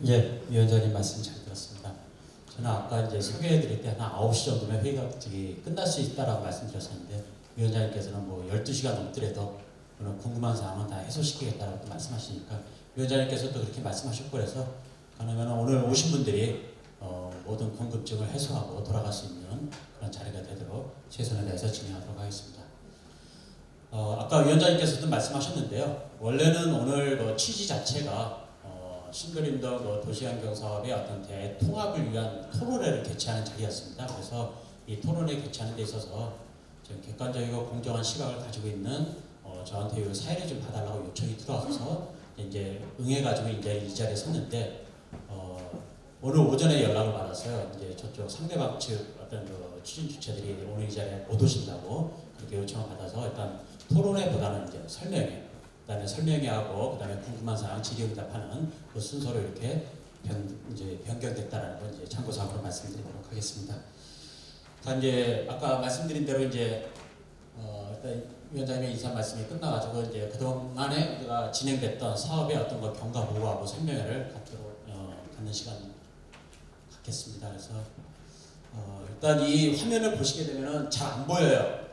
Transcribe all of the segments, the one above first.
예, 위원장님 말씀 잘 들었습니다. 저는 아까 이제 소개해드릴 때 한 9시 정도면 회의가 끝날 수 있다라고 말씀드렸었는데 위원장님께서는 뭐 12시간 넘더라도 그런 궁금한 사항은 다 해소시키겠다라고 말씀하시니까 위원장님께서 또 그렇게 말씀하셨고 그래서 그러면 오늘 오신 분들이 모든 궁금증을 해소하고 돌아갈 수 있는 그런 자리가 되도록 최선을 다해서 진행하도록 하겠습니다. 아까 위원장님께서도 말씀하셨는데요. 원래는 오늘 취지 자체가 신도림동 도시환경 사업의 어떤 대통합을 위한 토론회를 개최하는 자리였습니다. 그래서 이 토론회 개최하는 데 있어서 좀 객관적이고 공정한 시각을 가지고 있는 저한테 이 사회를 좀 봐달라고 요청이 들어와서 이제 응해가지고 이제 이 자리에 섰는데 오늘 오전에 연락을 받았어요. 이제 저쪽 상대방 측 어떤 추진 주체들이 오늘 이 자리에 못 오신다고 그렇게 요청을 받아서 일단 토론회보다는 이제 설명회, 그다음에 설명회하고 그다음에 궁금한 사항 질의응답하는 그 순서로 이렇게 이제 변경됐다라는 걸 이제 참고사항으로 말씀드리도록 하겠습니다. 자, 이제 아까 말씀드린 대로 이제 일단 위원장님의 인사 말씀이 끝나가지고 이제 그동안에 우리가 진행됐던 사업의 어떤 거 경과 보고하고 설명회를 갖는 시간 갖겠습니다. 그래서 일단 이 화면을 보시게 되면은 잘 안 보여요.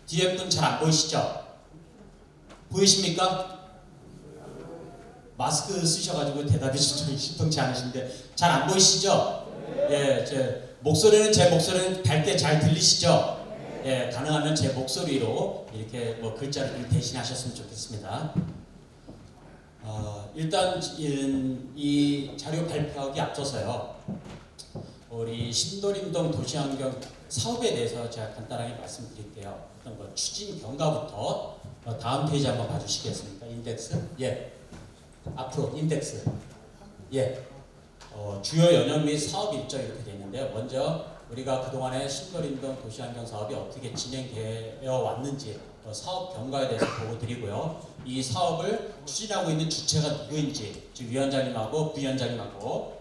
뒤에 분 잘 안 보이시죠? 보이십니까? 마스크 쓰셔가지고 대답이 좀 신통치 않으신데 잘 안 보이시죠? 예, 제 목소리는 밝게 잘 들리시죠? 예, 가능하면 제 목소리로 이렇게 뭐 글자를 좀 대신하셨으면 좋겠습니다. 일단 이 자료 발표하기 앞서서요. 우리 신도림동 도시환경 사업에 대해서 제가 간단하게 말씀드릴게요. 어떤 추진 경과부터 다음 페이지 한번 봐주시겠습니까? 인덱스? 예. 앞으로 인덱스. 예. 주요 연역 및 사업 일정 이렇게 되어 있는데요. 먼저 우리가 그동안에 신도림동 도시환경 사업이 어떻게 진행되어 왔는지 사업 경과에 대해서 보고 드리고요. 이 사업을 추진하고 있는 주체가 누구인지, 즉 위원장님하고 부위원장님하고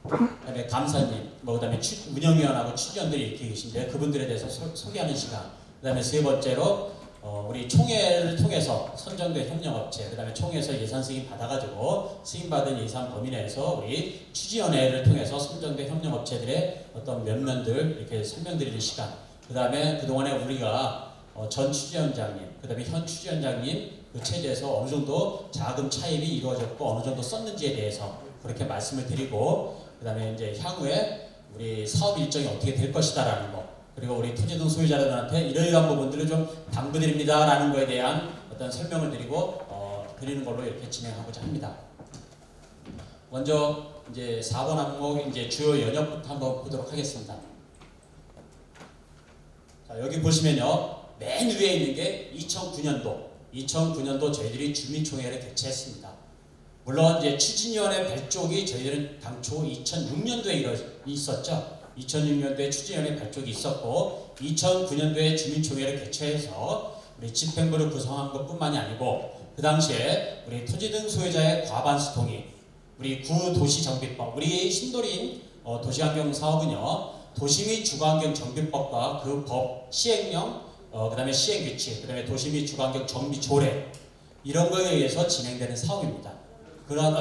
그다음에 감사님, 그다음에 운영위원하고 추진위원들이 이렇게 계신데 그분들에 대해서 소개하는 시간. 그다음에 세 번째로 우리 총회를 통해서 선정된 협력업체, 그다음에 총회에서 예산 승인 받아가지고 승인받은 예산 범위 내에서 우리 추진위원회를 통해서 선정된 협력업체들의 어떤 면면들 이렇게 설명드리는 시간. 그다음에 그동안에 우리가 전 추진위원장님, 그다음에 현 추진위원장님 그 체제에서 어느 정도 자금 차입이 이루어졌고 어느 정도 썼는지에 대해서 그렇게 말씀을 드리고, 그다음에 이제 향후에 우리 사업 일정이 어떻게 될 것이다라는 거, 그리고 우리 토지등 소유자들한테 이러이러한 부분들을 좀 당부드립니다라는 거에 대한 어떤 설명을 드리고 드리는 걸로 이렇게 진행하고자 합니다. 먼저 이제 4번 항목 이제 주요 연역부터 한번 보도록 하겠습니다. 자, 여기 보시면요. 맨 위에 있는 게 2009년도 저희들이 주민총회를 개최했습니다. 물론 이제 추진위원회 발족이 저희들은 당초 2006년도에 있었죠. 2006년도에 추진위원회 발족이 있었고 2009년도에 주민총회를 개최해서 우리 집행부를 구성한 것뿐만이 아니고 그 당시에 우리 토지 등 소유자의 과반수 동의, 우리 구도시정비법, 우리 신도림 도시환경 사업은요 도시 및 주거환경 정비법과 그 법 시행령, 그다음에 시행규칙, 그다음에 도시 및 주거환경 정비 조례 이런 거에 의해서 진행되는 사업입니다. 그런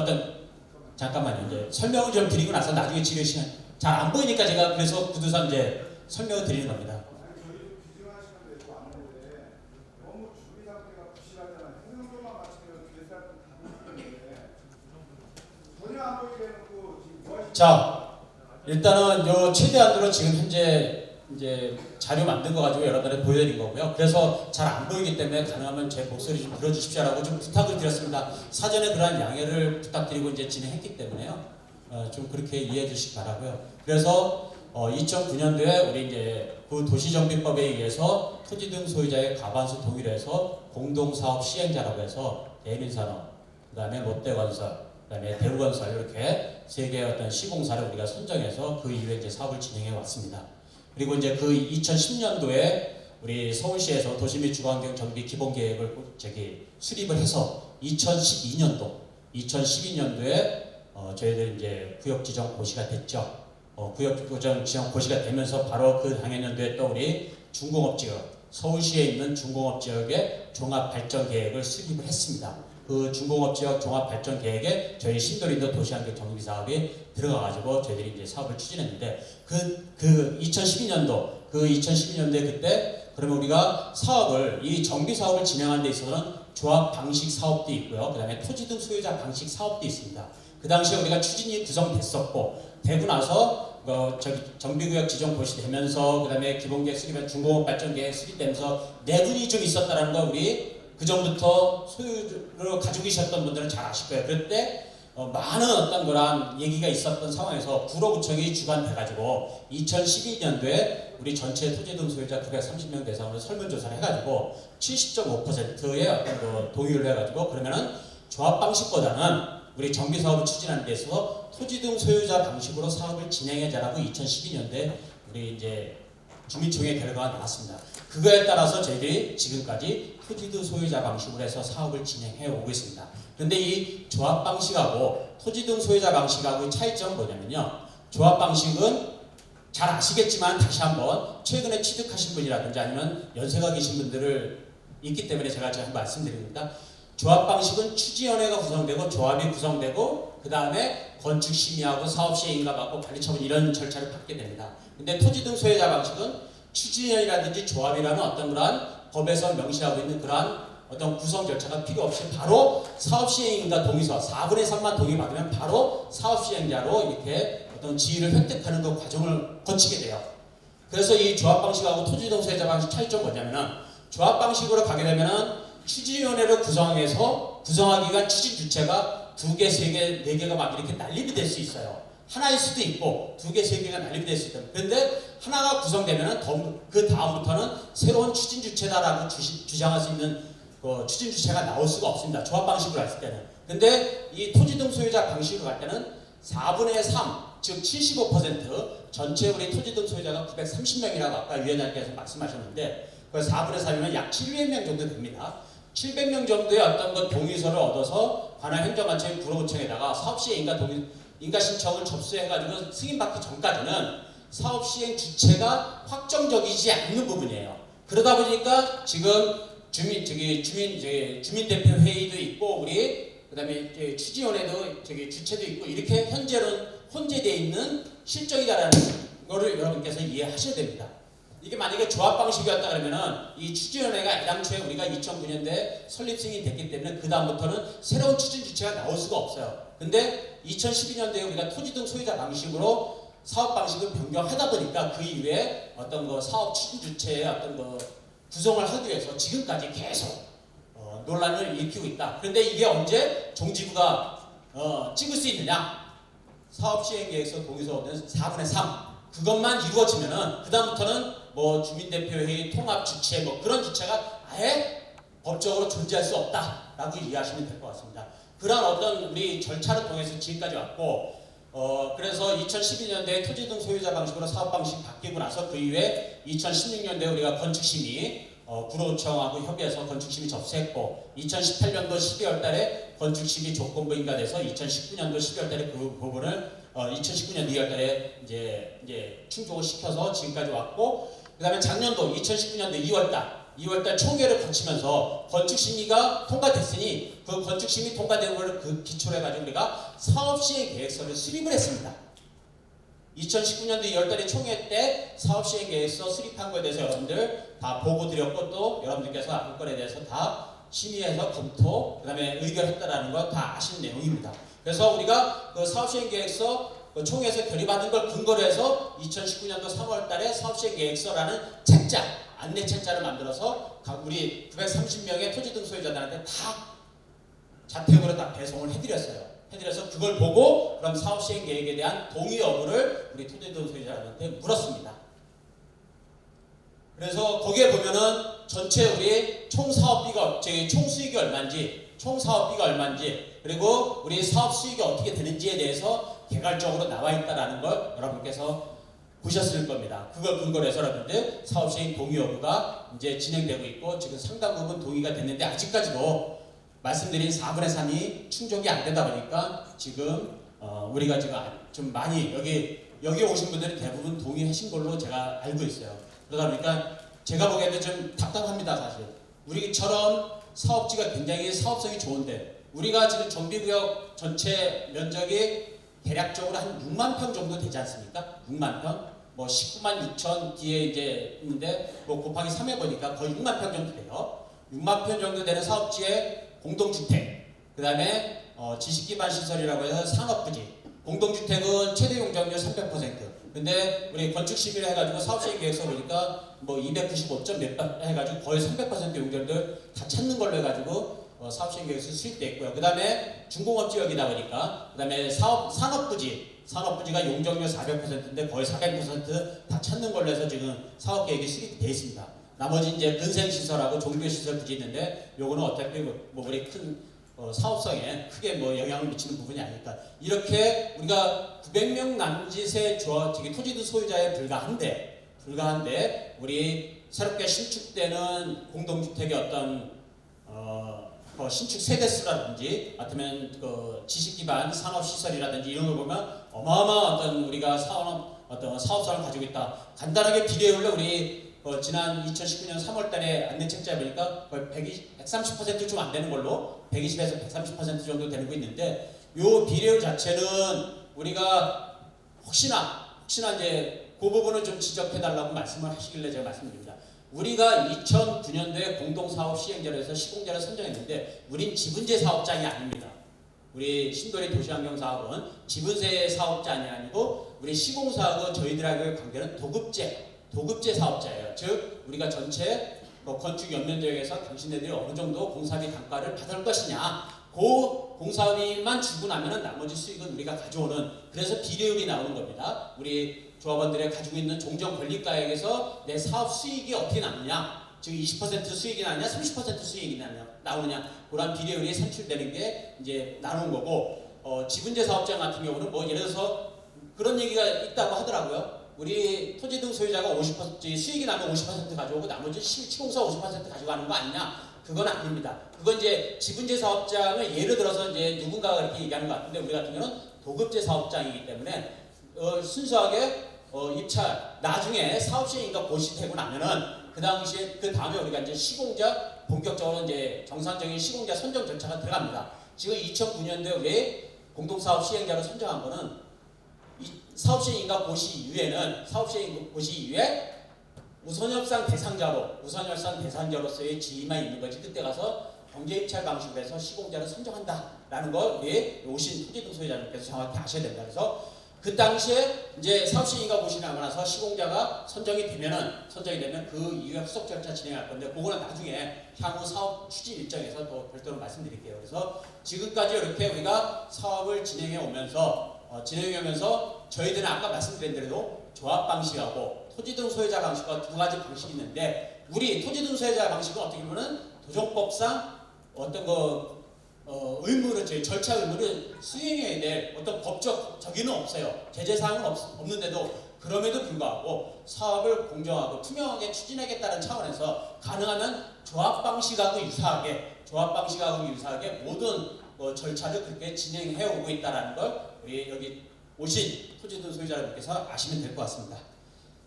잠깐만요. 이제 설명을 좀 드리고 나서 나중에 지금 시간 잘 안 보이니까 제가 그래서 구두상 이제 설명을 드리는 겁니다. 자, 일단은 요 최대한으로 지금 현재 이제 자료 만든 거 가지고 여러분한테 보여드린 거고요. 그래서 잘 안 보이기 때문에 가능하면 제 목소리 좀 들어주십시오라고 좀 부탁을 드렸습니다. 사전에 그러한 양해를 부탁드리고 이제 진행했기 때문에요. 좀 그렇게 이해해 주시기 바라고요. 그래서 2009년도에 우리 이제 그 도시정비법에 의해서 토지 등 소유자의 과반수 동의를 해서 공동사업 시행자라고 해서 대민산업, 그다음에 롯데건설, 그다음에 대우건설 이렇게 세 개의 어떤 시공사를 우리가 선정해서 그 이후에 이제 사업을 진행해 왔습니다. 그리고 이제 그 2010년도에 우리 서울시에서 도시 및 주거환경 정비 기본계획을 수립을 해서 2012년도에 저희들 이제 구역지정 고시가 됐죠. 구역지정 고시가 되면서 바로 그 당해년도에 또 우리 중공업지역, 서울시에 있는 중공업지역의 종합발전계획을 수립을 했습니다. 그 중공업지역 종합발전계획에 저희 신도림도 도시환경 정비 사업이 들어가가지고 저희들이 이제 사업을 추진했는데 그 2012년도에 그때 그러면 우리가 사업을 이 정비 사업을 진행하는 데 있어서는 조합 방식 사업도 있고요. 그다음에 토지 등 소유자 방식 사업도 있습니다. 그 당시에 우리가 추진이 구성됐었고 되고 나서 정비구역 지정 고시되면서 그다음에 기본계획 수립, 중공업 발전계획 수립되면서 내분이 좀 있었다는 거 우리 그 전부터 소유를 가지고 계셨던 분들은 잘 아실 거예요. 그때 많은 어떤 거란 얘기가 있었던 상황에서 구로구청이 주관돼가지고 2012년도에 우리 전체 토지 등 소유자 930명 대상으로 설문조사를 해가지고 70.5%의 어떤 그 동의를 해가지고 그러면은 조합 방식보다는 우리 정비 사업을 추진하는 데 있어서 토지 등 소유자 방식으로 사업을 진행해자라고 2012년도에 우리 이제 주민총회 결과가 나왔습니다. 그거에 따라서 저희들이 지금까지 토지 등 소유자 방식으로 해서 사업을 진행해 오고 있습니다. 그런데 이 조합 방식하고 토지 등 소유자 방식하고의 차이점은 뭐냐면요. 조합 방식은 잘 아시겠지만 다시 한번 최근에 취득하신 분이라든지 아니면 연세가 계신 분들을 있기 때문에 제가 한번 말씀드립니다. 조합 방식은 추진위원회가 구성되고 조합이 구성되고 그 다음에 건축심의하고 사업시행인가받고 관리처분 이런 절차를 받게 됩니다. 근데 토지 등 소유자 방식은 추진위원이라든지 조합이라는 어떤 그러한 법에서 명시하고 있는 그러한 어떤 구성 절차가 필요 없이 바로 사업시행인가 동의서 4분의 3만 동의받으면 바로 사업시행자로 이렇게 어떤 지위를 획득하는 그 과정을 거치게 돼요. 그래서 이 조합 방식하고 토지 등 소유자 방식 차이점이 뭐냐면은 조합 방식으로 가게 되면은 추진위원회를 구성해서 구성하기 위한 추진 주체가 2개, 3개, 4개가 막 이렇게 난립이 될 수 있어요. 하나일 수도 있고 2개, 3개가 난립이 될 수 있다. 그런데 하나가 구성되면 그 다음부터는 새로운 추진 주체다라고 주장할 수 있는 추진 주체가 나올 수가 없습니다. 조합 방식으로 했을 때는. 근데 이 토지 등 소유자 방식으로 갈 때는 4분의 3, 즉 75% 전체 우리 토지 등 소유자가 930명이라고 아까 위원장님께서 말씀하셨는데 그 4분의 3이면 약 700명 정도 됩니다. 700명 정도의 어떤 그 동의서를 얻어서 관할 행정관청의 구로구청에다가 사업시행 인가 신청을 접수해가지고 승인받기 전까지는 사업시행 주체가 확정적이지 않는 부분이에요. 그러다 보니까 지금 주민대표 회의도 있고 그다음에 추진위원회도 주체도 있고 이렇게 현재는 혼재되어 있는 실정이다라는 거를 여러분께서 이해하셔야 됩니다. 이게 만약에 조합 방식이었다 그러면은 이 추진위원회가 애당초에 우리가 2009년도에 설립 승인이 됐기 때문에 그 다음부터는 새로운 추진 주체가 나올 수가 없어요. 근데 2012년도에 우리가 토지 등 소유자 방식으로 사업 방식을 변경하다 보니까 그 이후에 어떤 사업 추진 주체의 어떤 구성을 하기 위해서 지금까지 계속 논란을 일으키고 있다. 그런데 이게 언제 종지부가 찍을 수 있느냐? 사업 시행 계획서 동의서 얻는 4분의 3 그것만 이루어지면은 그 다음부터는 주민대표회의 통합 주체 그런 주체가 아예 법적으로 존재할 수 없다라고 이해하시면 될 것 같습니다. 그런 어떤 우리 절차를 통해서 지금까지 왔고 그래서 2012년도에 토지 등 소유자 방식으로 사업 방식 바뀌고 나서 그 이후에 2016년도에 우리가 건축심의 구로구청하고 협의해서 건축심의 접수했고 2018년도 12월 달에 건축심의 조건부인가 돼서 2019년도 12월 달에 그 부분을 2019년 2월 달에 이제 충족을 시켜서 지금까지 왔고 그다음에 작년도 2019년도 2월 달 총회를 거치면서 건축심의가 통과됐으니 그 건축심의 통과된 걸 그 기초로 해가지고 우리가 사업시행 계획서를 수립을 했습니다. 2019년도 2월달에 총회 때 사업시행 계획서 수립한 것에 대해서 여러분들 다 보고 드렸고 또 여러분들께서 안건에 대해서 다 심의해서 검토 그다음에 의결했다라는 거 다 아시는 내용입니다. 그래서 우리가 그 사업시행 계획서 총회에서 결의받은 걸 근거로 해서 2019년도 3월달에 사업시행 계획서라는 책자 안내 책자를 만들어서 우리 930명의 토지 등 소유자들한테 다 자택으로 다 배송을 해드렸어요. 해드려서 그걸 보고 그럼 사업시행 계획에 대한 동의 여부를 우리 토지 등 소유자들한테 물었습니다. 그래서 거기에 보면은 전체 우리 총 사업비가 총 수익이 얼마인지 그리고 우리 사업 수익이 어떻게 되는지에 대해서 개괄적으로 나와 있다라는 걸 여러분께서 보셨을 겁니다. 그걸 근거로 해서 여러분들 사업시행 동의 여부가 이제 진행되고 있고 지금 상당 부분 동의가 됐는데 아직까지도 말씀드린 4분의 3이 충족이 안 되다 보니까 지금 우리가 지금 좀 많이 여기 오신 분들은 대부분 동의하신 걸로 제가 알고 있어요. 그러다 보니까 제가 보기에도 좀 답답합니다. 사실 우리처럼 사업지가 굉장히 사업성이 좋은데 우리가 지금 정비구역 전체 면적이 대략적으로 한 6만 평 정도 되지 않습니까? 6만 평? 뭐 19만 6천 뒤에 이제 있는데 뭐 곱하기 3 해보니까 거의 6만 평 정도 돼요. 6만 평 정도 되는 사업지에 공동주택, 그 다음에 지식기반 시설이라고 해서 산업부지, 공동주택은 최대 용적률 300%. 근데 우리 건축시비를 해가지고 사업시행계획서 보니까 뭐 295점 몇 해가지고 거의 300% 용적률 다 찾는 걸로 해가지고 사업시행계획서 수립돼 있고요. 그 다음에 중공업 지역이다 보니까 그 다음에 산업부지가 용적률 400%인데 거의 400% 다 찾는 걸로 해서 지금 사업계획이 수립돼 있습니다. 나머지 이제 근생시설하고 종교시설 부지 있는데 요거는 어차피 뭐 우리 큰 사업성에 크게 뭐 영향을 미치는 부분이 아닐까. 이렇게 우리가 900명 남짓의 토지도 소유자에 불과한데 우리 새롭게 신축되는 공동주택의 어떤 신축 세대수라든지 아니면 그 지식기반 산업시설이라든지 이런 걸 보면 어마어마한 어떤 우리가 사업성을 가지고 있다. 간단하게 비례율로 우리 지난 2019년 3월달에 안내책자에 보니까 거의 130% 좀 안 되는 걸로 120에서 130% 정도 되고 있는데 요 비례율 자체는 우리가 혹시나 이제 그 부분을 좀 지적해달라고 말씀을 하시길래 제가 말씀드립니다. 우리가 2009년도에 공동사업 시행자로 해서 시공자를 선정했는데 우린 지분제 사업장이 아닙니다. 우리 신도리 도시환경사업은 지분세 사업장이 아니고 우리 시공사하고 저희들하고의 관계는 도급제 사업자예요. 즉 우리가 전체 건축 연면적에서 당신네들이 어느 정도 공사비 단가를 받을 것이냐, 그 공사비만 주고 나면은 나머지 수익은 우리가 가져오는, 그래서 비례율이 나오는 겁니다. 우리 조합원들이 가지고 있는 종전 권리가액에서 내 사업 수익이 어떻게 나느냐, 즉 20% 수익이 나느냐 30% 수익이 나오느냐, 그런 비례율이 산출되는 게 이제 나오는 거고, 지분제 사업장 같은 경우는 뭐 예를 들어서 그런 얘기가 있다고 하더라고요. 우리 토지 등 소유자가 50% 수익이 나면 50% 가져오고 나머지 시공사 50% 가져가는 거 아니냐? 그건 아닙니다. 그건 이제 지분제 사업장을 예를 들어서 이제 누군가가 그렇게 얘기하는 것 같은데 우리 같은 경우는 도급제 사업장이기 때문에 순수하게 입찰 나중에 사업시행인가 고시되고 나면은 그 다음에 우리가 이제 시공자 본격적으로 이제 정상적인 시공자 선정 절차가 들어갑니다. 지금 2009년도에 우리 공동사업 시행자로 선정한 거는 사업시행인가 고시 이후에 우선협상 대상자로서의 지위만 있는 거지, 그때 가서 경제입찰 방식으로 해서 시공자를 선정한다라는 걸 우리 오신 토지등 소유자님께서 정확히 아셔야 된다. 그래서 그 당시에 이제 사업시행인가 고시를 하고 나서 시공자가 선정이 되면 그 이후에 후속 절차 진행할 건데 그거는 나중에 향후 사업 추진 일정에서 또 별도로 말씀드릴게요. 그래서 지금까지 이렇게 우리가 사업을 진행해 오면서 저희들은 아까 말씀드린 대로 조합 방식하고 토지등 소유자 방식과 두 가지 방식이 있는데, 우리 토지등 소유자 방식은 어떻게 보면 도정법상 어떤 절차 의무를 수행해야 될 어떤 법적 적의는 없어요. 제재사항은 없는데도 그럼에도 불구하고 사업을 공정하고 투명하게 추진하겠다는 차원에서 가능하면 조합 방식하고 유사하게 모든 절차를 그렇게 진행해 오고 있다는 걸 우리 여기 오신 토지등 소유자분께서 아시면 될 것 같습니다.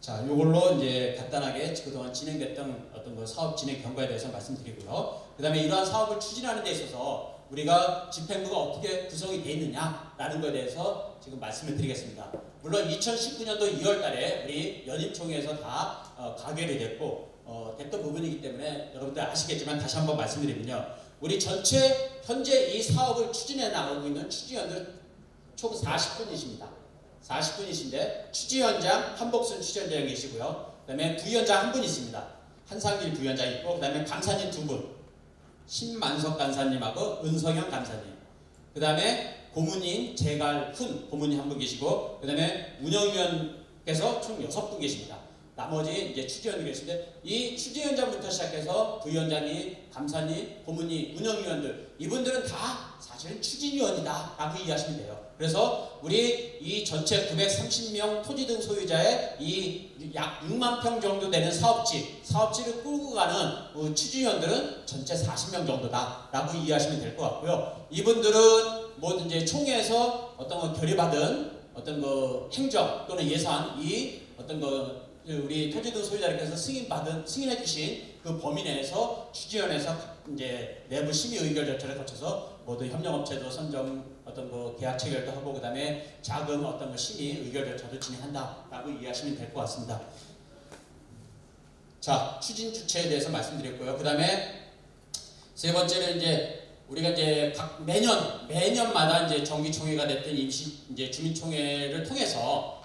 자, 요걸로 이제 간단하게 그동안 진행됐던 어떤 사업 진행 경과에 대해서 말씀드리고요. 그 다음에 이러한 사업을 추진하는 데 있어서 우리가 집행부가 어떻게 구성이 되어 있느냐라는 것에 대해서 지금 말씀을 드리겠습니다. 물론 2019년도 2월 달에 우리 연임총회에서 다 가결이 됐고 됐던 부분이기 때문에 여러분들 아시겠지만 다시 한번 말씀드리면요. 우리 전체 현재 이 사업을 추진해 나가고 있는 추진위원들 총 40분이신데 추진위원장 한복순 추진위원장이 계시고요. 그 다음에 부위원장 한 분 있습니다. 한상길 부위원장 있고, 그 다음에 간사님 두 분, 신만석 간사님하고 은성현 간사님, 그 다음에 고문인 제갈훈 고문인 한 분 계시고, 그 다음에 운영위원께서 총 6분 계십니다. 나머지 이제 추진위원이 계신데, 이 추진위원장부터 시작해서 부위원장님, 감사님, 고문인, 운영위원들, 이분들은 다 사실은 추진위원이다 라고 이해하시면 돼요. 그래서 우리 이 전체 930명 토지등 소유자의 이 약 6만 평 정도 되는 사업지를 끌고 가는 추진위원들은 전체 40명 정도다 라고 이해하시면 될 것 같고요. 이분들은 뭐 이제 총회에서 어떤 결의받은 어떤 행정 또는 예산, 이 어떤 우리 토지등 소유자님께서 승인해 주신 그 범위 내에서 추진위원회에서 이제 내부 심의 의결 절차를 거쳐서 모두 협력업체도 선정 어떤 뭐 계약 체결도 하고 그다음에 자금 어떤 거 심의 의결 절차도 진행한다라고 이해하시면 될 것 같습니다. 자, 추진 주체에 대해서 말씀드렸고요. 그다음에 세 번째는 이제 우리가 이제 각 매년마다 이제 정기총회가 됐든 임시 이제 주민총회를 통해서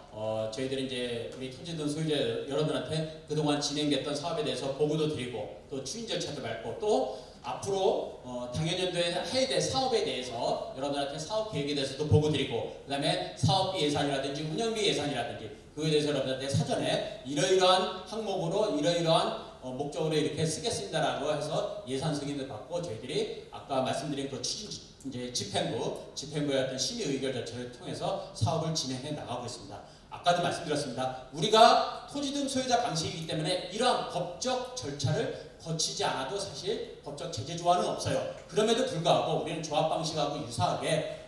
저희들이 이제 우리 토지등 소유자 여러분한테 그동안 진행됐던 사업에 대해서 보고도 드리고 또 추진 절차도 밟고 또 앞으로 당연연도에 해야 될 사업에 대해서 여러분한테 사업 계획에 대해서도 보고 드리고 그다음에 사업비 예산이라든지 운영비 예산이라든지 그거에 대해서 여러분한테 사전에 이러이러한 항목으로 이러이러한 목적으로 이렇게 쓰겠습니다라고 해서 예산 승인을 받고 저희들이 아까 말씀드린 그 추진 이제 집행부의 어떤 심의 의결 절차를 통해서 사업을 진행해 나가고 있습니다. 아까도 말씀드렸습니다. 우리가 토지 등 소유자 방식이기 때문에 이러한 법적 절차를 거치지 않아도 사실 법적 제재 조항은 없어요. 그럼에도 불구하고 우리는 조합 방식하고 유사하게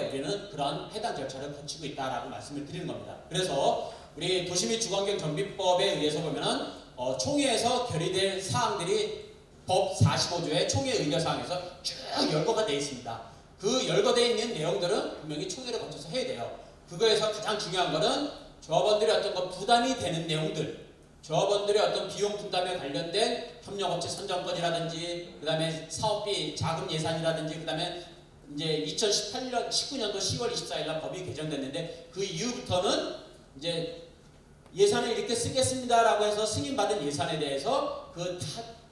우리는 그런 해당 절차를 거치고 있다라고 말씀을 드리는 겁니다. 그래서 우리 도시 및 주거환경 정비법에 의해서 보면은 총회에서 결의될 사항들이 법 45조의 총회 의결사항에서 쭉 열거가 되어 있습니다. 그 열거되어 있는 내용들은 분명히 총회를 거쳐서 해야 돼요. 그거에서 가장 중요한 거는 조합원들의 어떤 거 부담이 되는 내용들, 조합원들의 어떤 비용 분담에 관련된 협력업체 선정권이라든지, 그 다음에 사업비 자금 예산이라든지, 그 다음에 이제 19년도 10월 24일날 법이 개정됐는데 그 이후부터는 이제 예산을 이렇게 쓰겠습니다라고 해서 승인받은 예산에 대해서 그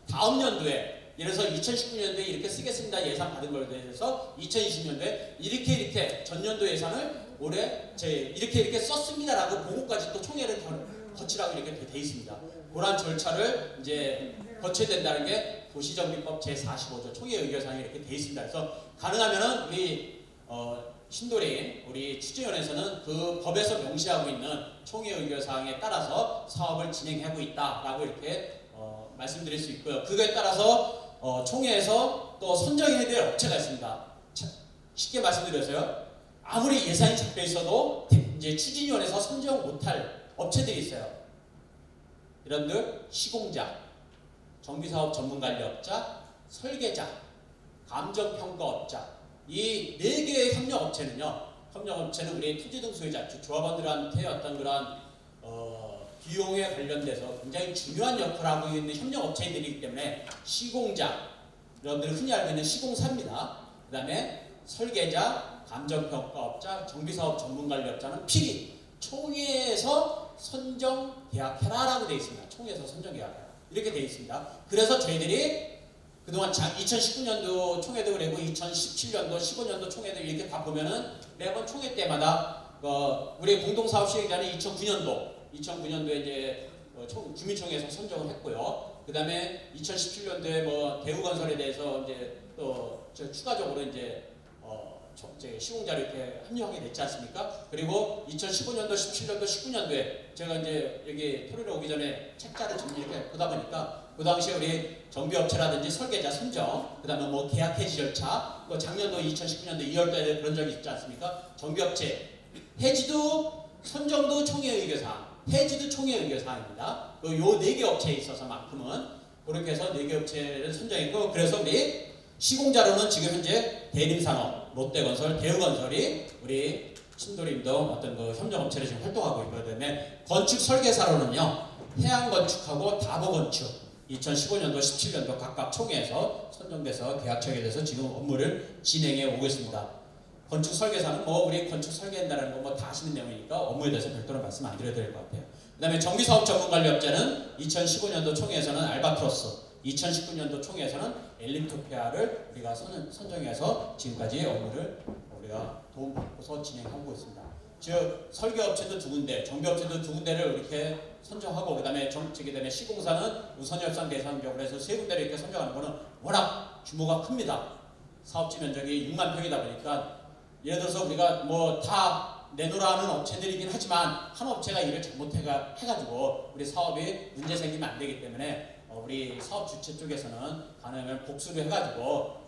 다음 연도에 예를 들어서 2019년도에 이렇게 쓰겠습니다 예산 받은 거에 대해서 2020년도에 이렇게 전년도 예산을 올해 이렇게 썼습니다라고 보고까지 또 총회를 거치라고 이렇게 돼 있습니다. 그러한 절차를 이제 거쳐야 된다는 게 도시정비법 제45조 총회 의결사항이 이렇게 돼 있습니다. 그래서 가능하면은 우리 신도림 우리 추진위원회에서는 그 법에서 명시하고 있는 총회 의결사항에 따라서 사업을 진행하고 있다라고 이렇게 말씀드릴 수 있고요. 그거에 따라서 총회에서 또 선정해야 될 업체가 있습니다. 쉽게 말씀드려서요. 아무리 예산이 잡혀 있어도 이제 추진위원회에서 선정 못할 업체들이 있어요. 이런들 시공자, 정비사업 전문관리업자, 설계자, 감정평가업자 이 4개의 협력업체는 우리 토지등 소유자, 조합원들한테 어떤 그런 비용에 관련돼서 굉장히 중요한 역할을 하고 있는 협력업체들이기 때문에 시공자, 여러분들이 흔히 알고 있는 시공사입니다. 그 다음에 설계자, 감정평가업자, 정비사업 전문관리업자는 필히 총회에서 선정 계약해라라고 되어 있습니다. 총회에서 선정 계약해라 이렇게 되어 있습니다. 그래서 저희들이 그동안 2019년도 총회도 그리고 2017년도, 15년도 총회도 이렇게 다 보면은 매번 총회 때마다 우리 공동사업 시행자는 2009년도에 이제 주민총회에서 선정을 했고요. 그 다음에 2017년도에 뭐 대우건설에 대해서 이제 또 추가적으로 이제 시공자로 이렇게 합류하게 됐지 않습니까? 그리고 2015년도, 17년도, 19년도에 제가 이제 여기 토론에 오기 전에 책자를 좀 이렇게 보다 보니까 그 당시에 우리 정비업체라든지 설계자 선정, 그 다음에 뭐 계약 해지 절차, 뭐 작년도 2019년도 2월달에 그런 적이 있지 않습니까? 정비업체 해지도 선정도 총회 의결사항, 해지도 총회 의결사항입니다. 요 4개 업체에 있어서만큼은 그렇게 해서 4개 업체를 선정했고, 그래서 우리 시공자로는 지금 현재 대림산업, 롯데건설, 대우건설이 우리 신도림도 어떤 그 협력업체를 지금 활동하고 있거든요. 건축 설계사로는요, 해양건축하고 다보건축 2015년도, 17년도 각각 총회에서 선정돼서 계약 체결돼서 지금 업무를 진행해 오고 있습니다. 건축 설계사는 뭐 우리 건축 설계한다는 거 뭐 다 아시는 내용이니까 업무에 대해서 별도로 말씀 안 드려도 될 것 같아요. 그 다음에 정비사업 전문관리업자는 2015년도 총회에서는 알바트로스, 2019년도 총회에서는 엘림토피아를 우리가 선정해서 지금까지 업무를 우리가 도움받고서 진행하고 있습니다. 즉 설계업체도 2군데, 정비업체도 2군데를 이렇게 선정하고 그다음에 시공사는 우선협상 대상적으로 해서 3군데를 이렇게 선정하는 거는 워낙 규모가 큽니다. 사업지 면적이 6만 평이다 보니까 예를 들어서 우리가 뭐 다 내놓으라 하는 업체들이긴 하지만 한 업체가 일을 잘못해가지고 우리 사업이 문제 생기면 안 되기 때문에 우리 사업 주체 쪽에서는 가능하면 복수를 해가지고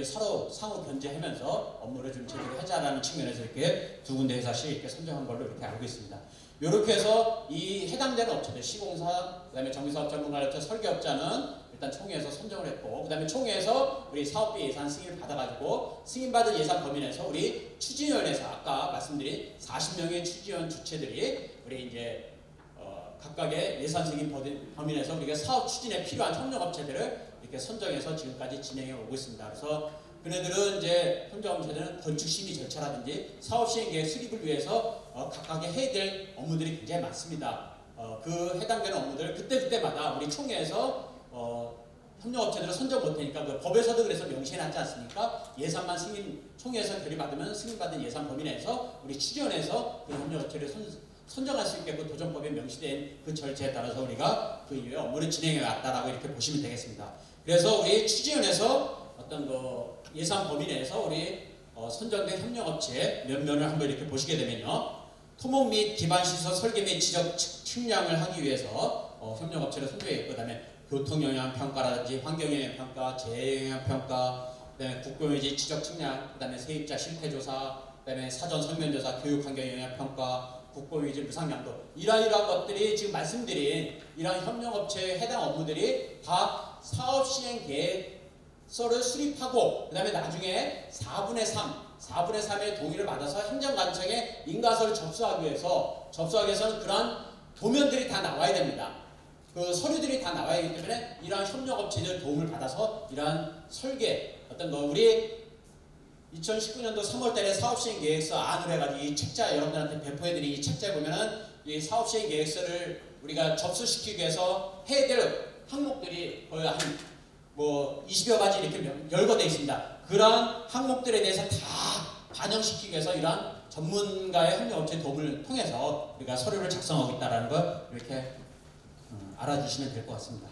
서로 상호 견제하면서 업무를 좀 제대로 하자라는 측면에서 이렇게 2군데 회사씩 이렇게 선정한 걸로 이렇게 알고 있습니다. 이렇게 해서 이 해당되는 업체들, 시공사, 그다음에 정비사업 전문가업체, 설계업자는 일단 총회에서 선정을 했고, 그 다음에 총회에서 우리 사업비 예산 승인을 받아가지고 승인받은 예산 범위 내에서 우리 추진위원회에서 아까 말씀드린 40명의 추진위원 주체들이 우리 이제 각각의 예산 승인 범위 내에서 우리가 사업 추진에 필요한 협력업체들을 이렇게 선정해서 지금까지 진행해 오고 있습니다. 그래서 그네들은 이제 협력업체들은 건축심의 절차라든지 사업시행계획 수립을 위해서 각각의 해야 될 업무들이 굉장히 많습니다. 그 해당되는 업무들 그때마다 우리 총회에서 협력업체들을 선정 못하니까 그 법에서도 그래서 명시해놨지 않습니까? 예산만 총회에서 결의받으면 승인받은 예산 범위 내에서 우리 추진위원회에서 그 협력업체를 선정할 수 있게끔 도정법에 명시된 그 절차에 따라서 우리가 그 이후에 업무를 진행해 왔다라고 이렇게 보시면 되겠습니다. 그래서 우리 추진위원회에서 어떤 그 예산 범위 내에서 우리 선정된 협력업체 몇 면을 한번 이렇게 보시게 되면요. 토목 및 기반시설 설계 및 지적 측량을 하기 위해서 협력업체를 선정했고, 그 다음에 교통영향평가라든지 환경영향평가, 재해영향평가, 그 다음에 국고유지 지적 측량, 그 다음에 세입자 실태조사, 그 다음에 사전 설면조사, 교육환경영향평가, 국고유지 무상양도, 이러한 것들이 지금 말씀드린 이러한 협력업체에 해당 업무들이 다 사업시행계획서를 수립하고, 그 다음에 나중에 4분의 3의 동의를 받아서 행정관청에 인가서를 접수하기 위해서는 그러한 도면들이 다 나와야 됩니다. 그 서류들이 다 나와야 하기 때문에 이러한 협력업체들 도움을 받아서 이러한 설계, 어떤 거 우리 2019년도 3월달에 사업시행계획서 안을 해가지고 이 책자 여러분들한테 배포해드린 이 책자에 보면은 이 사업시행계획서를 우리가 접수시키기 위해서 해야 될 항목들이 거의 한 20여 가지 이렇게 열거되어 있습니다. 그러한 항목들에 대해서 다 반영시키기 위해서 이러한 전문가의 협력업체 도움을 통해서 우리가 서류를 작성하고 있다는 걸 이렇게 알아주시면 될 것 같습니다.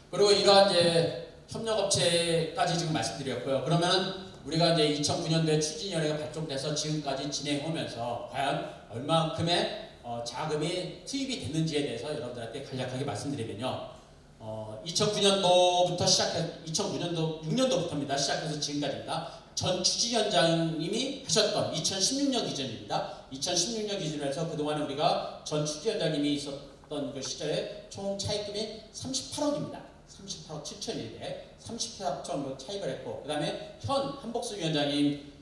그리고 이러한 이제 협력업체까지 지금 말씀드렸고요. 그러면 우리가 이제 2009년도에 추진위원회가 발족돼서 지금까지 진행하면서 과연 얼마큼의 자금이 투입이 됐는지에 대해서 여러분들한테 간략하게 말씀드리면요. 2009년도부터 시작해서 6년도부터입니다. 시작해서 지금까지입니다. 전 추진위원장님이 하셨던 2016년 기준입니다. 2016년 기준으로 해서 그동안 우리가 전 추진위원장님이 있었던 그 시절에 총 차입금이 38억입니다. 38억 7천일에 38억 정도 차입을 했고, 그 다음에 현 한복수 위원장님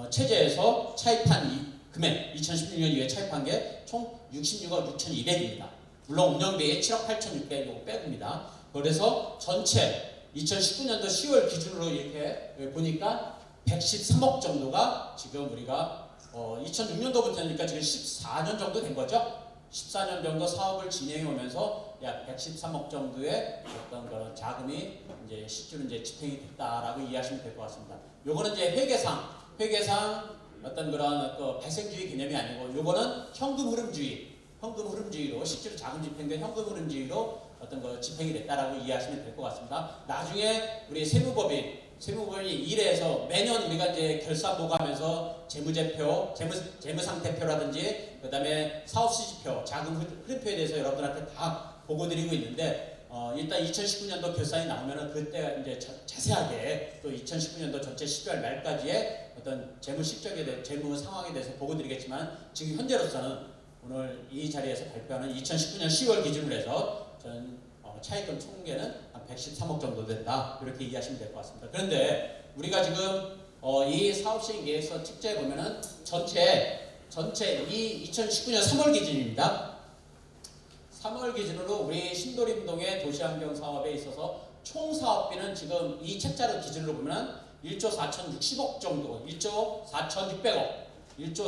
체제에서 차입한 이 금액 2016년 이후에 차입한 게 총 66억 6,200입니다. 물론 운영비에 7억 8,600 요거 빼고입니다. 그래서 전체 2019년도 10월 기준으로 이렇게 보니까 113억 정도가 지금 우리가 2006년도부터니까 지금 14년 정도 된 거죠. 14년 정도 사업을 진행해 오면서 약 113억 정도의 어떤 그런 자금이 이제 실제로 이제 집행이 됐다라고 이해하시면 될 것 같습니다. 요거는 이제 회계상 어떤 그런 발생주의 개념이 아니고, 요거는 현금 흐름주의로 실제로 자금 집행된 현금 흐름주의로 어떤 거 집행이 됐다라고 이해하시면 될 것 같습니다. 나중에 우리 세무법인이 1회에서 매년 우리가 이제 결산 보고하면서 재무상태표라든지 그 다음에 사업수지표, 자금 흐름표에 대해서 여러분들한테 다 보고드리고 있는데, 일단 2019년도 결산이 나오면은 그때 이제 자세하게 또 2019년도 전체 12월 말까지의 어떤 재무 실적에 대해 재무 상황에 대해서 보고드리겠지만, 지금 현재로서는 오늘 이 자리에서 발표하는 2019년 10월 기준으로 해서 전 차입금 총계는 한 113억 정도 된다, 이렇게 이해하시면 될 것 같습니다. 그런데 우리가 지금 이 사업시행계획서 책자에 보면은 전체 이 2019년 3월 기준입니다. 3월 기준으로 우리 신도림동의 도시환경 사업에 있어서 총 사업비는 지금 이 책자를 기준으로 보면 1조 4,060억 정도, 1조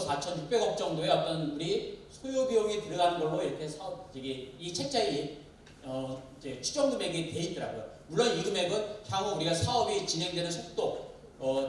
4,600억 정도의 어떤 우리 소요 비용이 들어가는 걸로 이렇게 이 책자에 이제 추정 금액이 돼 있더라고요. 물론 이 금액은 향후 우리가 사업이 진행되는 속도,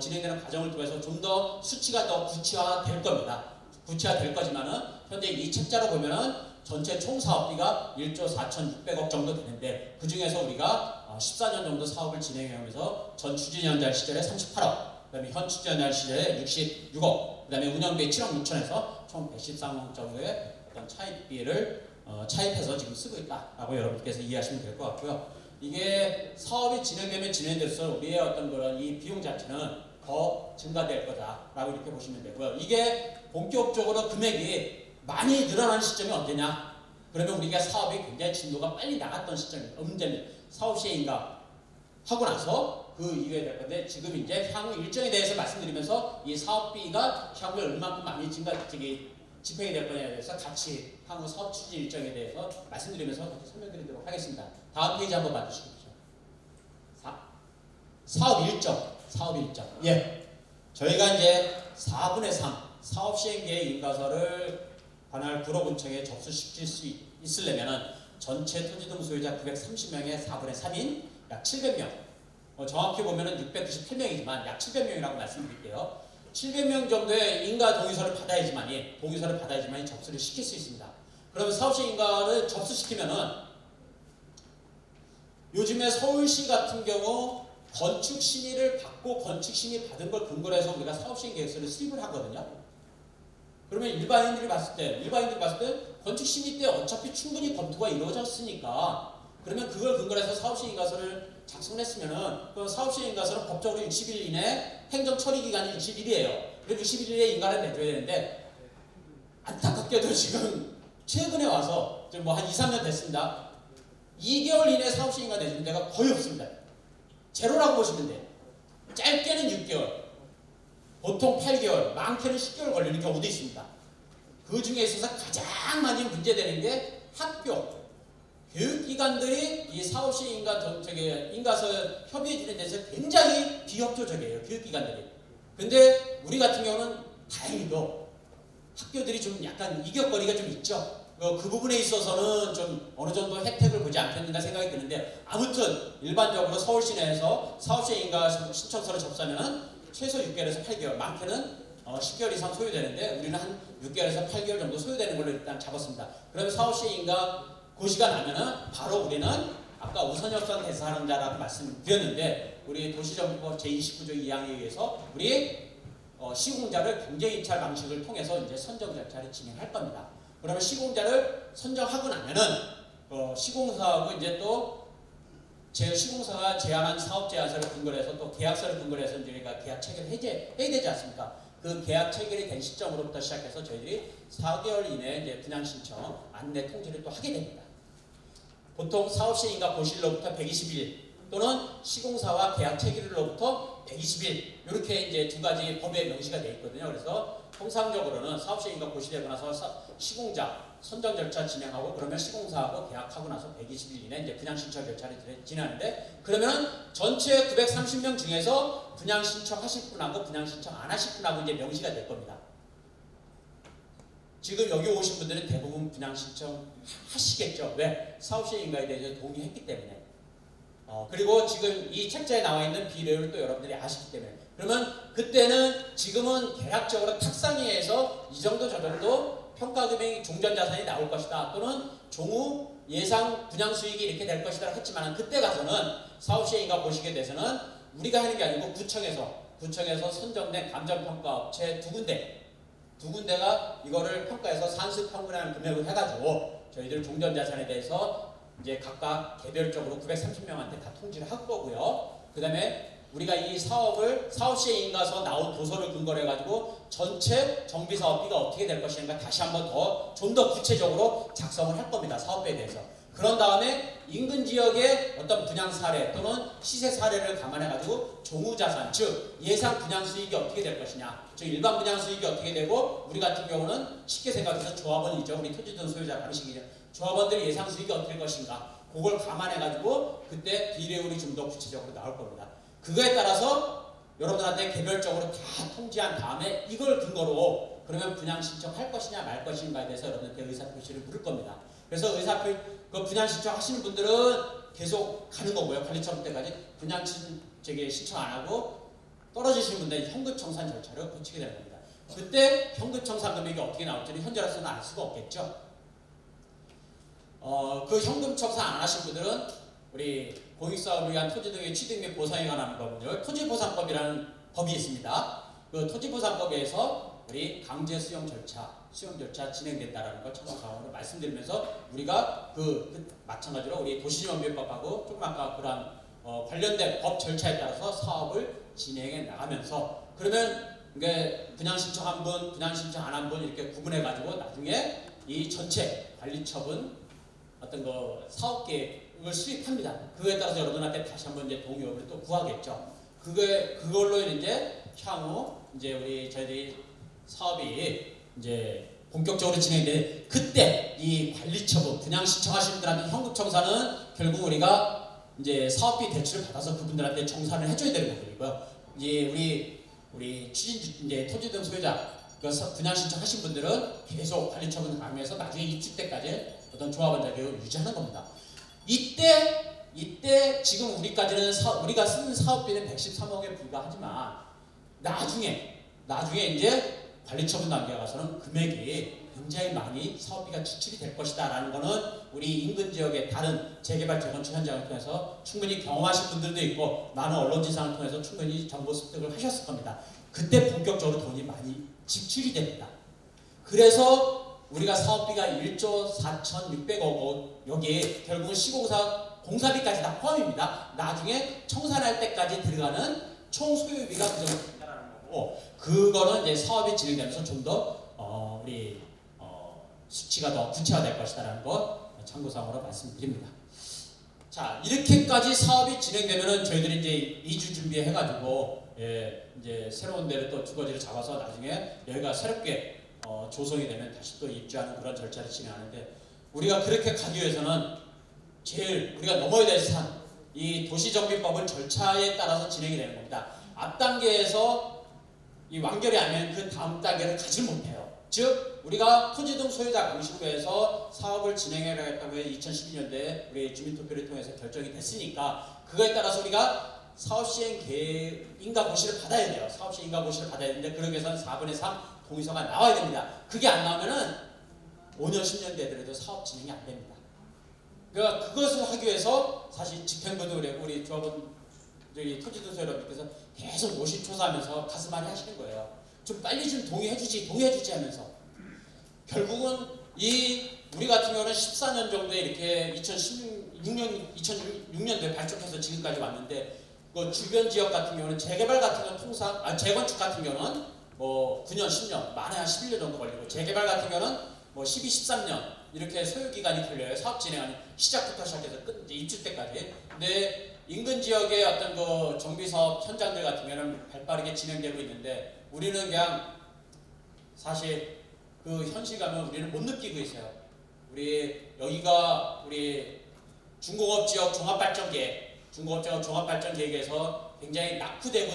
진행되는 과정을 통해서 좀 더 수치가 더 구체화될 겁니다. 구체화될 거지만은 현재 이 책자로 보면은 전체 총 사업비가 1조 4,600억 정도 되는데, 그 중에서 우리가 14년 정도 사업을 진행하면서 전 추진위원장 시절에 38억, 그 다음에 현 추진위원장 시절에 66억, 그 다음에 운영비 7억 6천에서 총 113억 정도의 어떤 차입비를 차입해서 지금 쓰고 있다라고 여러분께서 이해하시면 될 것 같고요. 이게 사업이 진행되면 진행될수록 우리의 어떤 그런 이 비용 자체는 더 증가될 거다라고 이렇게 보시면 되고요. 이게 본격적으로 금액이 많이 늘어나는 시점이 언제냐? 그러면 우리가 사업이 굉장히 진도가 빨리 나갔던 시점입니다. 문제는 사업 시행인가 하고 나서 그 이후에 될 건데 지금 이제 향후 일정에 대해서 말씀드리면서 이 사업비가 향후에 얼마큼 많이 집행이 될 거냐에 대해서 같이 향후 사업 추진 일정에 대해서 말씀드리면서 같이 설명드리도록 하겠습니다. 다음 페이지 한번 봐주시겠죠. 사업 일정. 예. 저희가 이제 4분의 3 사업 시행 계획 인가서를 관할 구로군청에 접수시킬 수 있으려면은 전체 토지 등 소유자 930명의 4분의 3인 약 700명. 정확히 보면은 698명이지만 약 700명이라고 말씀드릴게요. 700명 정도의 인가 동의서를 받아야지만이 접수를 시킬 수 있습니다. 그러면 사업시행 인가를 접수시키면은 요즘에 서울시 같은 경우 건축 심의를 받고 건축 심의 받은 걸 근거로 해서 우리가 사업시행 계획서를 수립을 하거든요. 그러면 일반인들이 봤을 때 건축 심의 때 어차피 충분히 검토가 이루어졌으니까 그러면 그걸 근거로 해서 사업시행 인가서를 작성했으면은 그 사업시행 인가서는 법적으로 60일 이내 행정 처리 기간이 60일이에요. 그럼 60일 이내에 인가를 내줘야 되는데 안타깝게도 지금 최근에 와서 뭐 한 2, 3년 됐습니다. 2개월 이내 사업시행 인가 내주는 데가 거의 없습니다. 제로라고 보시면 돼요. 짧게는 6개월, 보통 8개월, 많게는 10개월 걸리는 경우도 있습니다. 그 중에 있어서 가장 많이 문제되는 게 학교, 교육기관들이 이 사업시행 인가서 협의해주는 데서 굉장히 비협조적이에요. 교육기관들이. 근데 우리 같은 경우는 다행히도 학교들이 좀 약간 이격거리가 좀 있죠. 그 부분에 있어서는 좀 어느 정도 혜택을 보지 않겠는가 생각이 드는데 아무튼 일반적으로 서울시 내에서 사업시행 인가 신청서를 접수하면 최소 6개월에서 8개월, 많게는 10개월 이상 소요되는데 우리는 한 6개월에서 8개월 정도 소요되는 걸로 일단 잡았습니다. 그러면 사업시행 인가 고시가 나면은 바로 우리는 아까 우선협상 대상하는 자라고 말씀드렸는데 우리 도시정비법 제29조 2항에 의해서 우리 시공자를 경쟁입찰 방식을 통해서 이제 선정 절차를 진행할 겁니다. 그러면 시공자를 선정하고 나면은 시공사하고 이제 또 시공사가 제안한 사업 제안서를 근거로 해서 또 계약서를 근거로 해서 저희가 계약 체결을 해야 되지 않습니까? 그 계약 체결이 된 시점으로부터 시작해서 저희들이 4개월 이내에 이제 분양 신청 안내 통지를 또 하게 됩니다. 보통 사업시행 인가 고시일로부터 120일 또는 시공사와 계약 체결일로부터 120일 이렇게 이제 두 가지 법에 명시가 되어 있거든요. 그래서 통상적으로는 사업시행 인가 고시되고 나서 시공자 선정 절차 진행하고 그러면 시공사하고 계약하고 나서 120일 이내 이제 분양 신청 절차를 진행하는데 그러면 전체 930명 중에서 분양 신청하실 분하고 분양 신청 안 하실 분하고 이제 명시가 될 겁니다. 지금 여기 오신 분들은 대부분 분양 신청 하시겠죠. 왜? 사업시행 인가에 대해서 동의했기 때문에. 그리고 지금 이 책자에 나와 있는 비례율을 또 여러분들이 아시기 때문에. 그러면 그때는 지금은 계약적으로 탁상위에서 이 정도 저 정도 평가금액이 종전자산이 나올 것이다. 또는 종후 예상 분양 수익이 이렇게 될 것이다 했지만 그때 가서는 사업시행 인가 보시게 돼서는 우리가 하는 게 아니고 구청에서 선정된 감정평가업체 두 군데가 이거를 평가해서 산수평균하는 금액을 해가지고 저희들 종전자산에 대해서 이제 각각 개별적으로 930명한테 다 통지를 할 거고요. 그 다음에 우리가 이 사업시행 인가서 나온 도서를 근거로 해가지고 전체 정비사업비가 어떻게 될 것인가 다시 한번 좀 더 구체적으로 작성을 할 겁니다. 사업비에 대해서. 그런 다음에 인근 지역의 어떤 분양 사례 또는 시세 사례를 감안해가지고 종후자산, 즉 예상 분양 수익이 어떻게 될 것이냐, 즉 일반 분양 수익이 어떻게 되고 우리 같은 경우는 쉽게 생각해서 조합원이죠. 우리 토지등 소유자 방식이죠. 조합원들의 예상 수익이 어떻게 될 것인가, 그걸 감안해가지고 그때 비례율이 좀 더 구체적으로 나올 겁니다. 그거에 따라서 여러분들한테 개별적으로 다 통지한 다음에 이걸 근거로 그러면 분양 신청할 것이냐 말 것인가에 대해서 여러분한테 의사표시를 물을 겁니다. 그래서 그 분양 신청하시는 분들은 계속 가는 거고요. 관리처분 때까지 분양 신청 안 하고 떨어지시는 분들은 현금청산 절차를 거치게 되는 겁니다. 그때 현금청산 금액이 어떻게 나올지는 현재로서는 알 수가 없겠죠. 그 현금청산 안 하신 분들은 우리 공익사업을 위한 토지 등의 취득 및 보상에 관한 법률 토지보상법이라는 법이 있습니다. 그 토지보상법에서 우리 강제 수용 절차 진행됐다라는 걸 참고사항으로 말씀드리면서 우리가 마찬가지로 우리 도시지원비법하고 조금 아까 그런 관련된 법 절차에 따라서 사업을 진행해 나가면서 그러면 이게 분양 신청 한 분, 분양 신청 안 한 분 이렇게 구분해 가지고 나중에 이 전체 관리처분 어떤 거 사업 계획을 수립합니다. 그거에 따라서 여러분한테 다시 한번 이제 동의업을 또 구하겠죠. 그걸로 이제 향후 이제 저희들이 사업이 이제 본격적으로 진행돼 그때 이 관리처분 분양 신청하신 분들한테 현금 청산은 결국 우리가 이제 사업비 대출을 받아서 그분들한테 청산을 해줘야 되는 부분이고요. 이제 우리 이제 토지 등 소유자 분양 신청하신 분들은 계속 관리처분을 강요해서 나중에 입주 때까지 어떤 조합원 자격을 유지하는 겁니다. 이때 지금 우리까지는 우리가 쓰는 사업비는 113억에 불과하지만 나중에 이제 관리처분 단계에 가서는 금액이 굉장히 많이 사업비가 지출이 될 것이다라는 거는 우리 인근 지역의 다른 재개발 재건축 현장을 통해서 충분히 경험하신 분들도 있고 많은 언론지상을 통해서 충분히 정보 습득을 하셨을 겁니다. 그때 본격적으로 돈이 많이 지출이 됩니다. 그래서 우리가 사업비가 1조 4,600억 원 여기에 결국은 시공사 공사비까지 다 포함입니다. 나중에 청산할 때까지 들어가는 총 소요비가 그 정도 된다는 거고 그거는 이제 사업이 진행되면서 좀 더 우리 수치가 더 구체화될 것이다라는 거 참고사항으로 말씀드립니다. 자 이렇게까지 사업이 진행되면은 저희들이 이제 2주 준비해가지고 이제 새로운 데를 또 주거지를 잡아서 나중에 여기가 새롭게 조성이 되면 다시 또 입주하는 그런 절차를 진행하는데 우리가 그렇게 가기 위해서는 제일 우리가 넘어야 될 산, 이 도시정비법은 절차에 따라서 진행이 되는 겁니다. 앞 단계에서 이 완결이 아니면 그 다음 단계를 가지 못해요. 즉 우리가 토지 등 소유자 방식으로 해서 사업을 진행해야겠다고 2012년도에 우리 주민투표를 통해서 결정이 됐으니까 그거에 따라서 우리가 사업시행 계획 인가고시를 받아야 돼요. 사업시행 인가고시를 받아야 되는데 그러기 위해서는 4분의 3 동의서가 나와야 됩니다. 그게 안 나오면은 5년 10년 되더라도 사업 진행이 안 됩니다. 그러니까 그것을 하기 위해서 사실 집행부도 그래 우리 조합원들이 토지도서 여러분께서 계속 노심초사하면서 가슴앓이 하시는 거예요. 좀 빨리 좀 동의해주지 하면서 결국은 우리 같은 경우는 14년 정도에 이렇게 2006년도에 발족해서 지금까지 왔는데 그 주변 지역 같은 경우는 재개발 같은 경우는 통상 재건축 같은 경우는 뭐 9년, 10년, 많아야 11년 정도 걸리고 재개발 같은 경우는 뭐 12, 13년 이렇게 소요 기간이 걸려요. 사업 진행하는 시작부터 시작해서 이제 입주 때까지. 근데 인근 지역의 어떤 그 정비 사업 현장들 같은 경우는 발빠르게 진행되고 있는데 우리는 그냥 사실 그 현실감은 우리는 못 느끼고 있어요. 여기가 우리 중공업 지역 종합발전 계획에서 굉장히 낙후된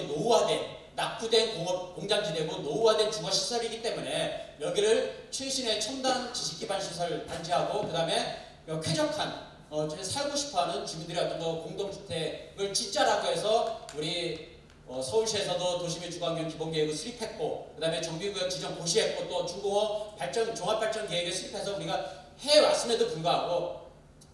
공장지대고 노후화된 주거시설이기 때문에 여기를 최신의 첨단 지식기반시설 단지하고 그 다음에 쾌적한 살고 싶어하는 주민들의 어떤 공동주택을 짓자라고 해서 우리 서울시에서도 도시민 주거환경 기본계획을 수립했고 그 다음에 정비구역 지정 고시했고 또 중공업 종합발전 계획을 수립해서 우리가 해왔음에도 불구하고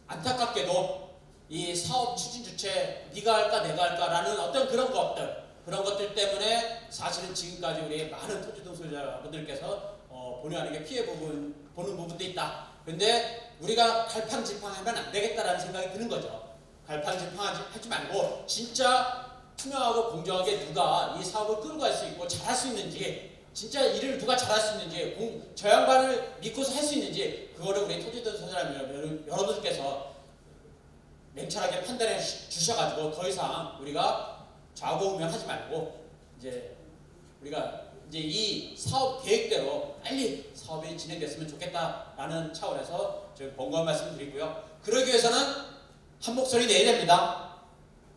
안타깝게도 이 사업 추진 주체 네가 할까 내가 할까라는 어떤 그런 것들 때문에 사실은 지금까지 우리 많은 토지등 소유자분들께서 본의 아니게 보는 부분도 있다. 근데 우리가 갈팡질팡하면 안 되겠다라는 생각이 드는 거죠. 갈팡질팡하지 말고 진짜 투명하고 공정하게 누가 이 사업을 끌고 갈 수 있고 잘할 수 있는지 진짜 일을 누가 잘할 수 있는지 저 양반을 믿고서 할 수 있는지 그거를 우리 토지등 소유자 여러분들께서 냉철하게 판단해 주셔가지고 더 이상 우리가 좌고우면하지 말고 우리가 이 사업 계획대로 빨리 사업이 진행됐으면 좋겠다라는 차원에서 저희 번거한 말씀을 드리고요. 그러기 위해서는 한 목소리 내야 됩니다.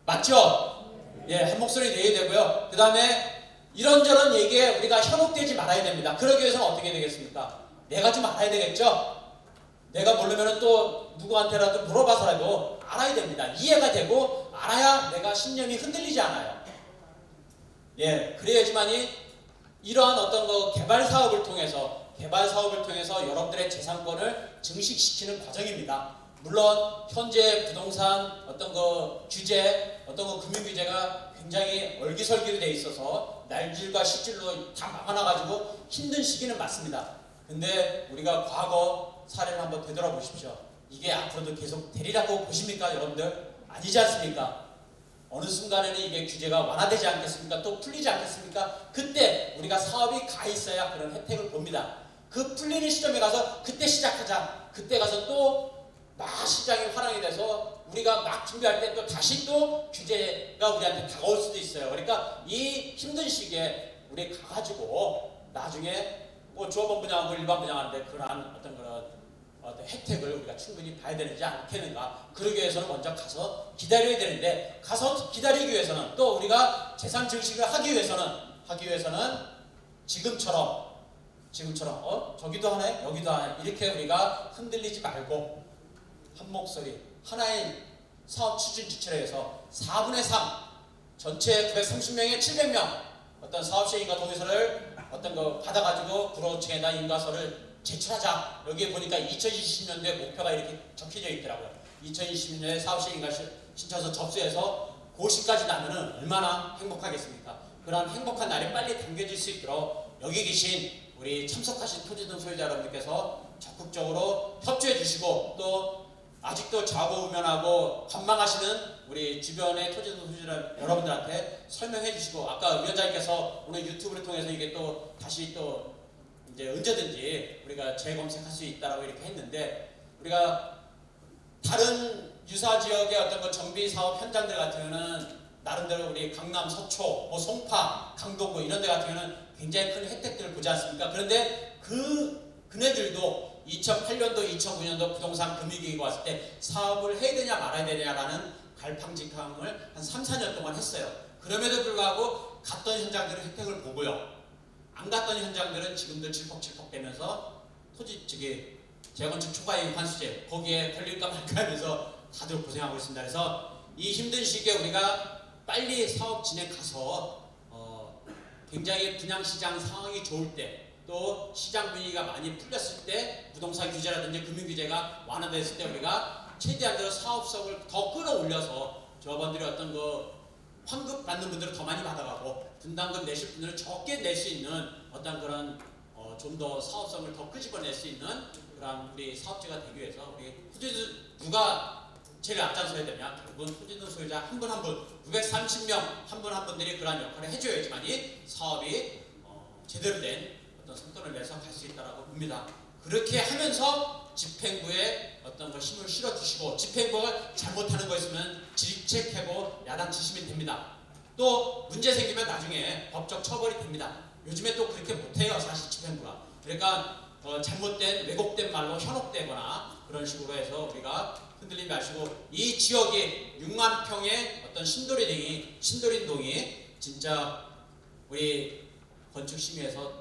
맞죠? 예, 한 목소리 내야 되고요. 그 다음에 이런저런 얘기에 우리가 현혹되지 말아야 됩니다. 그러기 위해서는 어떻게 되겠습니까? 내가 좀 알아야 되겠죠? 내가 모르면 또 누구한테라도 물어봐서라도 알아야 됩니다. 이해가 되고 알아야 내가 신념이 흔들리지 않아요. 예, 그래야지만이 이러한 어떤 개발 사업을 통해서 여러분들의 재산권을 증식시키는 과정입니다. 물론 현재 부동산 어떤 규제, 금융 규제가 굉장히 얼기설기로 돼 있어서 날질과 실질로 다 막아놔가지고 힘든 시기는 맞습니다. 근데 우리가 과거 사례를 한번 되돌아보십시오. 이게 앞으로도 계속 되리라고 보십니까, 여러분들? 아니지 않습니까? 어느 순간에는 이게 규제가 완화되지 않겠습니까? 또 풀리지 않겠습니까? 그때 우리가 사업이 가 있어야 그런 혜택을 봅니다. 그 풀리는 시점에 가서 그때 시작하자. 그때 가서 또 막 시장이 화랑이 돼서 우리가 막 준비할 때 또 다시 또 규제가 우리한테 다가올 수도 있어요. 그러니까 이 힘든 시기에 우리 가가지고 나중에 뭐 조합원분양하고 일반 분양하는데 그러한 어떤 그런 혜택을 우리가 충분히 봐야 되는지 않겠는가. 그러기 위해서는 먼저 가서 기다려야 되는데, 가서 기다리기 위해서는 또 우리가 재산 증식을 하기 위해서는 지금처럼 저기도 하네 여기도 하네 이렇게 우리가 흔들리지 말고 한 목소리 하나의 사업 추진 주체로 해서 4분의 3 전체 930명에 700명 어떤 사업시행인가 동의서를 어떤 거 받아가지고 구로청에다 인가서를 제출하자. 여기에 보니까 2020년도에 목표가 이렇게 적혀져 있더라고요. 2020년에 사업시행인가 신청서 접수해서 고시까지 나면은 얼마나 행복하겠습니까? 그런 행복한 날이 빨리 당겨질 수 있도록 여기 계신 우리 참석하신 토지등 소유자 여러분들께서 적극적으로 협조해 주시고, 또 아직도 좌고우면하고 관망하시는 우리 주변의 토지등 소유자 여러분들한테 설명해 주시고, 아까 위원장님께서 오늘 유튜브를 통해서 이게 또 다시 또 이제 언제든지 우리가 재검색할 수 있다라고 이렇게 했는데, 우리가 다른 유사 지역의 어떤 그 정비 사업 현장들 같은 경우는 나름대로 우리 강남 서초, 뭐 송파, 강동구 이런 데 같은 경우는 굉장히 큰 혜택들을 보지 않습니까? 그런데 그네들도 2008년도, 2009년도 부동산 금융위기가 왔을 때 사업을 해야 되냐 말아야 되냐라는 갈팡질팡을 한 3, 4년 동안 했어요. 그럼에도 불구하고 갔던 현장들은 혜택을 보고요. 안 갔던 현장들은 지금도 질퍽질퍽대면서 토지 재건축 초과이익 환수제 거기에 걸릴까 말까 하면서 다들 고생하고 있습니다. 그래서 이 힘든 시기에 우리가 빨리 사업 진행 가서 굉장히 분양시장 상황이 좋을 때, 또 시장 분위기가 많이 풀렸을 때, 부동산 규제라든지 금융 규제가 완화됐을 때 우리가 최대한대로 사업성을 더 끌어올려서 저분들이 어떤 그 환급 받는 분들은 더 많이 받아가고 분담금 내실 분들은 적게 낼 수 있는 어떤 그런 좀 더 사업성을 더 끄집어낼 수 있는 그런 우리 사업체가 되기 위해서 우리 토지주 누가 제일 앞장서야 되냐? 결국은 토지등 소유자 한 분 한 분, 930명 한 분 한 분들이 그러한 역할을 해줘야지만이 사업이 제대로 된 어떤 성과를 내서 갈 수 있다라고 봅니다. 그렇게 하면서 집행부에 어떤 걸 힘을 실어주시고, 집행부가 잘못하는 거 있으면 질책하고 야단치시면 됩니다. 또 문제 생기면 나중에 법적 처벌이 됩니다. 요즘에 또 그렇게 못해요, 사실 집행부가. 그러니까 잘못된 왜곡된 말로 현혹되거나 그런 식으로 해서 우리가 흔들리지 마시고, 이 지역이 6만 평의 어떤 신도림동이 진짜 우리 건축심의에서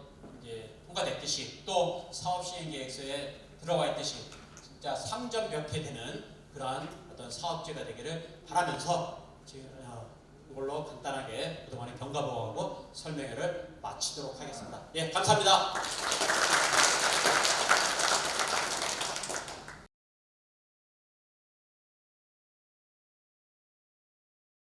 이제 통과됐듯이, 또 사업시행계획서에 들어가 있듯이 진짜 상전벽해되는 그러한 어떤 사업지가 되기를 바라면서 이걸로 간단하게 그동안의 경과보고하고 설명회를 마치도록 하겠습니다. 예, 감사합니다.